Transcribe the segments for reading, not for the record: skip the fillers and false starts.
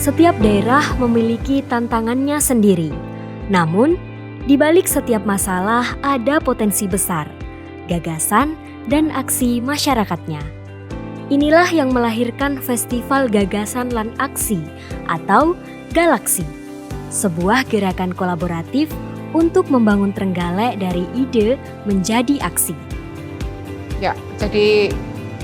Setiap daerah memiliki tantangannya sendiri. Namun, di balik setiap masalah ada potensi besar, gagasan, dan aksi masyarakatnya. Inilah yang melahirkan Festival Gagasan lan Aksi atau Galaksi, sebuah gerakan kolaboratif untuk membangun Trenggalek dari ide menjadi aksi. Ya, jadi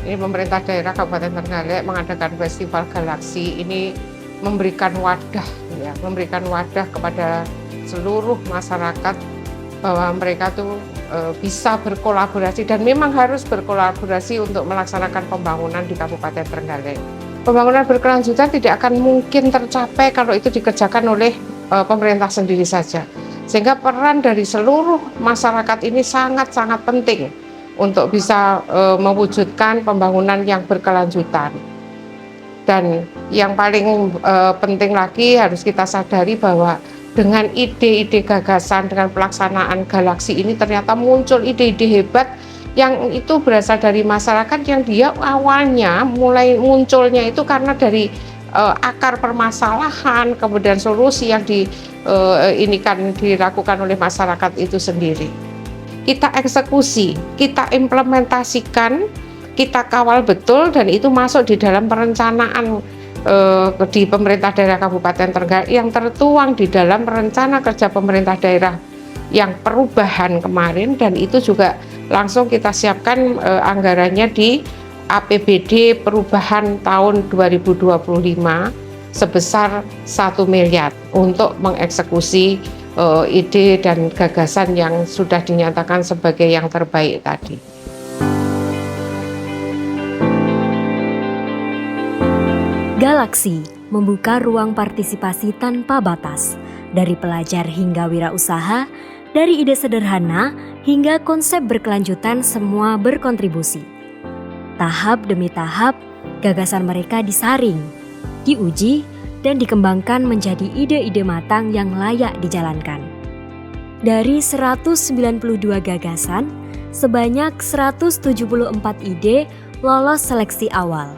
ini pemerintah daerah Kabupaten Trenggalek mengadakan Festival Galaksi ini memberikan wadah kepada seluruh masyarakat bahwa mereka tuh bisa berkolaborasi dan memang harus berkolaborasi untuk melaksanakan pembangunan di Kabupaten Trenggalek. Pembangunan berkelanjutan tidak akan mungkin tercapai kalau itu dikerjakan oleh pemerintah sendiri saja. Sehingga peran dari seluruh masyarakat ini sangat-sangat penting untuk bisa mewujudkan pembangunan yang berkelanjutan. Dan yang paling penting lagi harus kita sadari bahwa dengan ide-ide gagasan, dengan pelaksanaan Galaksi ini ternyata muncul ide-ide hebat yang itu berasal dari masyarakat yang dia awalnya mulai munculnya itu karena dari akar permasalahan, kemudian solusi yang dilakukan oleh masyarakat itu sendiri. Kita eksekusi, kita implementasikan, kita kawal betul dan itu masuk di dalam perencanaan di pemerintah daerah Kabupaten Trenggalek yang tertuang di dalam rencana kerja pemerintah daerah yang perubahan kemarin, dan itu juga langsung kita siapkan anggarannya di APBD perubahan tahun 2025 sebesar 1 miliar untuk mengeksekusi ide dan gagasan yang sudah dinyatakan sebagai yang terbaik tadi. Galaksi membuka ruang partisipasi tanpa batas, dari pelajar hingga wirausaha, dari ide sederhana hingga konsep berkelanjutan, semua berkontribusi. Tahap demi tahap, gagasan mereka disaring, diuji, dan dikembangkan menjadi ide-ide matang yang layak dijalankan. Dari 192 gagasan, sebanyak 174 ide lolos seleksi awal.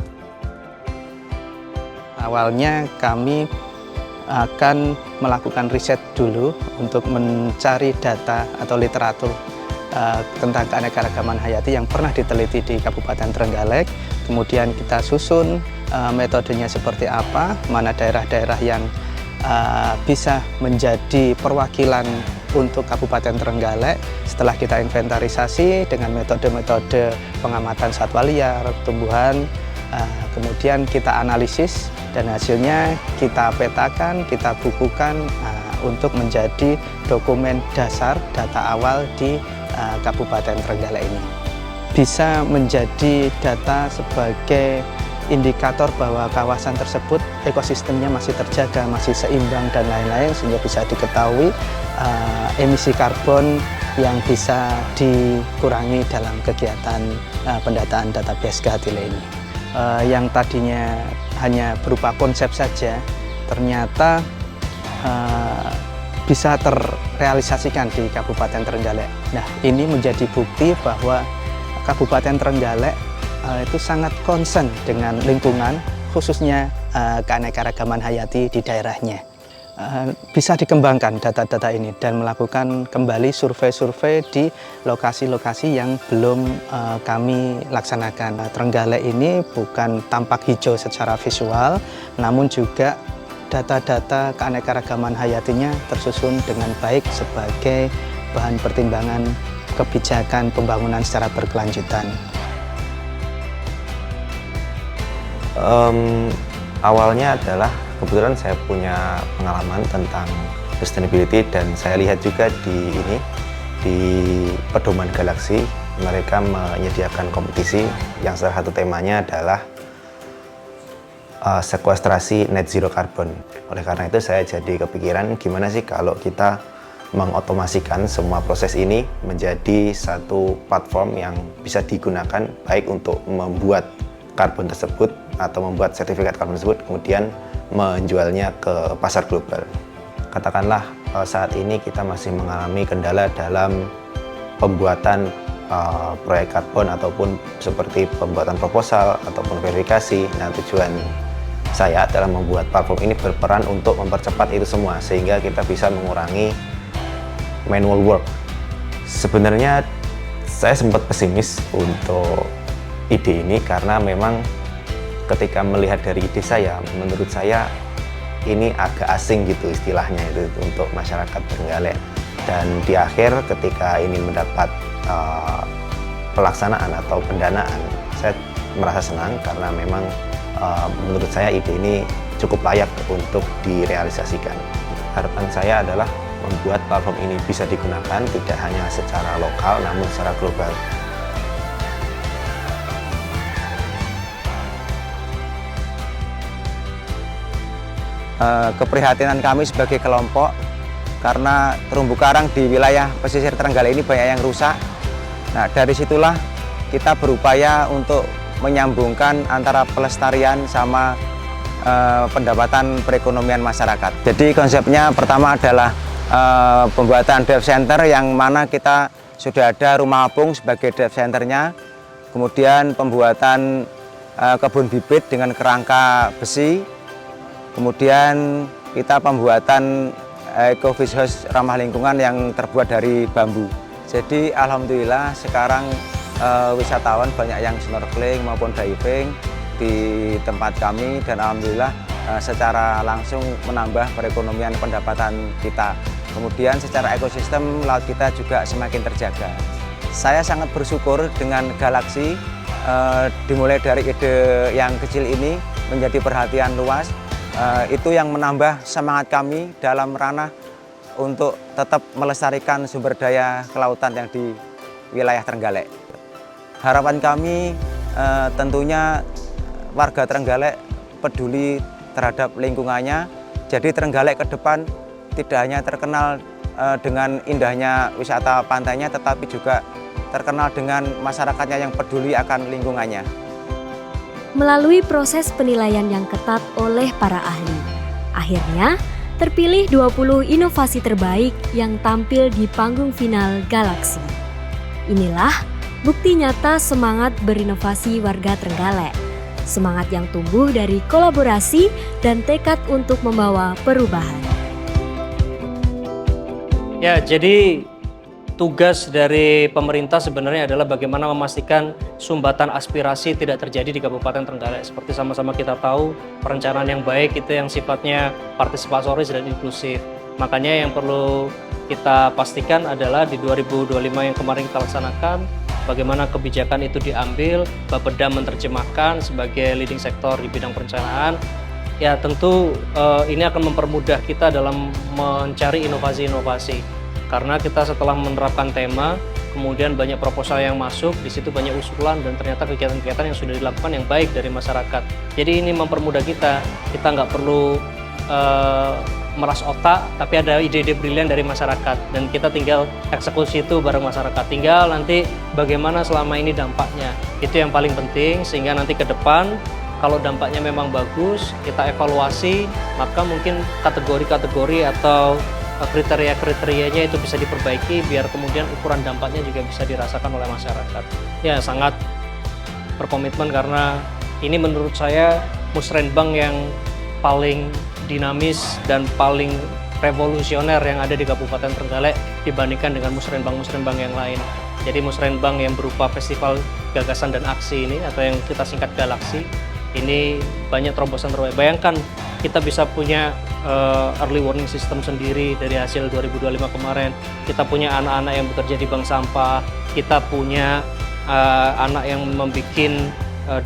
Awalnya kami akan melakukan riset dulu untuk mencari data atau literatur tentang keanekaragaman hayati yang pernah diteliti di Kabupaten Trenggalek. Kemudian kita susun metodenya seperti apa, mana daerah-daerah yang bisa menjadi perwakilan untuk Kabupaten Trenggalek. Setelah kita inventarisasi dengan metode-metode pengamatan satwa liar, tumbuhan, kemudian kita analisis dan hasilnya kita petakan, kita bukukan untuk menjadi dokumen dasar data awal di Kabupaten Trenggalek ini. Bisa menjadi data sebagai indikator bahwa kawasan tersebut ekosistemnya masih terjaga, masih seimbang dan lain-lain, sehingga bisa diketahui emisi karbon yang bisa dikurangi dalam kegiatan pendataan data BSK Hatile ini. Yang tadinya hanya berupa konsep saja, ternyata bisa terrealisasikan di Kabupaten Trenggalek. Nah, ini menjadi bukti bahwa Kabupaten Trenggalek itu sangat concern dengan lingkungan, khususnya keanekaragaman hayati di daerahnya. Bisa dikembangkan data-data ini dan melakukan kembali survei-survei di lokasi-lokasi yang belum kami laksanakan. Trenggalek ini bukan tampak hijau secara visual, namun juga data-data keanekaragaman hayatinya tersusun dengan baik sebagai bahan pertimbangan kebijakan pembangunan secara berkelanjutan. Awalnya adalah kebetulan saya punya pengalaman tentang sustainability dan saya lihat juga di pedoman Galaksi mereka menyediakan kompetisi yang salah satu temanya adalah sekuestrasi net zero carbon. Oleh karena itu saya jadi kepikiran gimana sih kalau kita mengotomasikan semua proses ini menjadi satu platform yang bisa digunakan baik untuk membuat karbon tersebut atau membuat sertifikat karbon tersebut kemudian menjualnya ke pasar global. Katakanlah saat ini kita masih mengalami kendala dalam pembuatan proyek karbon ataupun seperti pembuatan proposal ataupun verifikasi. Nah, tujuan saya dalam membuat platform ini berperan untuk mempercepat itu semua, sehingga kita bisa mengurangi manual work. Sebenarnya saya sempat pesimis untuk ide ini karena memang ketika melihat dari ide saya, menurut saya ini agak asing gitu istilahnya itu untuk masyarakat Trenggalek. Dan di akhir ketika ini mendapat pelaksanaan atau pendanaan, saya merasa senang karena memang menurut saya ide ini cukup layak untuk direalisasikan. Harapan saya adalah membuat platform ini bisa digunakan tidak hanya secara lokal namun secara global. Keprihatinan kami sebagai kelompok karena terumbu karang di wilayah pesisir Trenggalek ini banyak yang rusak. Nah, dari situlah kita berupaya untuk menyambungkan antara pelestarian sama pendapatan perekonomian masyarakat. Jadi konsepnya pertama adalah pembuatan dive center yang mana kita sudah ada rumah apung sebagai dive centernya. Kemudian pembuatan kebun bibit dengan kerangka besi. Kemudian kita pembuatan eco-fish house ramah lingkungan yang terbuat dari bambu. Jadi alhamdulillah sekarang wisatawan banyak yang snorkeling maupun diving di tempat kami, dan alhamdulillah secara langsung menambah perekonomian pendapatan kita. Kemudian secara ekosistem laut kita juga semakin terjaga. Saya sangat bersyukur dengan Galaxy, dimulai dari ide yang kecil ini menjadi perhatian luas. Itu yang menambah semangat kami dalam ranah untuk tetap melestarikan sumber daya kelautan yang di wilayah Trenggalek. Harapan kami tentunya warga Trenggalek peduli terhadap lingkungannya. Jadi Trenggalek ke depan tidak hanya terkenal dengan indahnya wisata pantainya, tetapi juga terkenal dengan masyarakatnya yang peduli akan lingkungannya. Melalui proses penilaian yang ketat oleh para ahli, akhirnya terpilih 20 inovasi terbaik yang tampil di panggung final Galaxy. Inilah bukti nyata semangat berinovasi warga Trenggalek. Semangat yang tumbuh dari kolaborasi dan tekad untuk membawa perubahan. Ya, jadi tugas dari pemerintah sebenarnya adalah bagaimana memastikan sumbatan aspirasi tidak terjadi di Kabupaten Trenggalek. Seperti sama-sama kita tahu, perencanaan yang baik itu yang sifatnya partisipatoris dan inklusif. Makanya yang perlu kita pastikan adalah di 2025 yang kemarin kita laksanakan, bagaimana kebijakan itu diambil, Bapeda menerjemahkan sebagai leading sektor di bidang perencanaan. Ya tentu ini akan mempermudah kita dalam mencari inovasi-inovasi. Karena kita setelah menerapkan tema, kemudian banyak proposal yang masuk, di situ banyak usulan dan ternyata kegiatan-kegiatan yang sudah dilakukan yang baik dari masyarakat. Jadi ini mempermudah kita nggak perlu meras otak, tapi ada ide-ide brilian dari masyarakat dan kita tinggal eksekusi itu bareng masyarakat. Tinggal nanti bagaimana selama ini dampaknya, itu yang paling penting, sehingga nanti ke depan kalau dampaknya memang bagus, kita evaluasi, maka mungkin kategori-kategori atau kriteria-kriterianya itu bisa diperbaiki biar kemudian ukuran dampaknya juga bisa dirasakan oleh masyarakat. Ya sangat berkomitmen karena ini menurut saya musrenbang yang paling dinamis dan paling revolusioner yang ada di Kabupaten Trenggalek dibandingkan dengan musrenbang-musrenbang yang lain. Jadi musrenbang yang berupa festival gagasan dan aksi ini atau yang kita singkat Galaxy ini banyak terobosan-terobosan. Bayangkan kita bisa punya early warning system sendiri dari hasil 2025 kemarin. Kita punya anak-anak yang bekerja di bank sampah. Kita punya anak yang membuat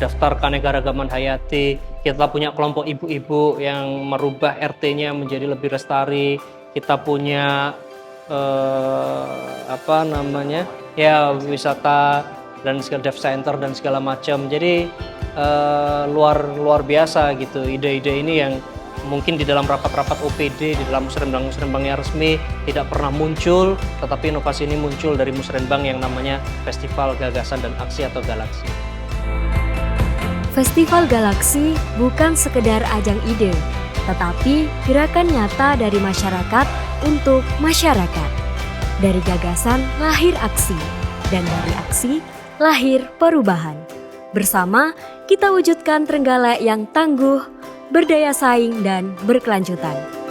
daftar keanekaragaman hayati. Kita punya kelompok ibu-ibu yang merubah RT-nya menjadi lebih lestari. Kita punya wisata dan segala dive center dan segala macam. Jadi luar biasa gitu ide-ide ini yang mungkin di dalam rapat-rapat OPD, di dalam musrenbang-musrenbang yang resmi tidak pernah muncul, tetapi inovasi ini muncul dari musrenbang yang namanya Festival Gagasan dan Aksi atau Galaxy. Festival Galaxy bukan sekedar ajang ide, tetapi gerakan nyata dari masyarakat untuk masyarakat. Dari gagasan lahir aksi, dan dari aksi lahir perubahan. Bersama kita wujudkan Trenggalek yang tangguh, berdaya saing, dan berkelanjutan.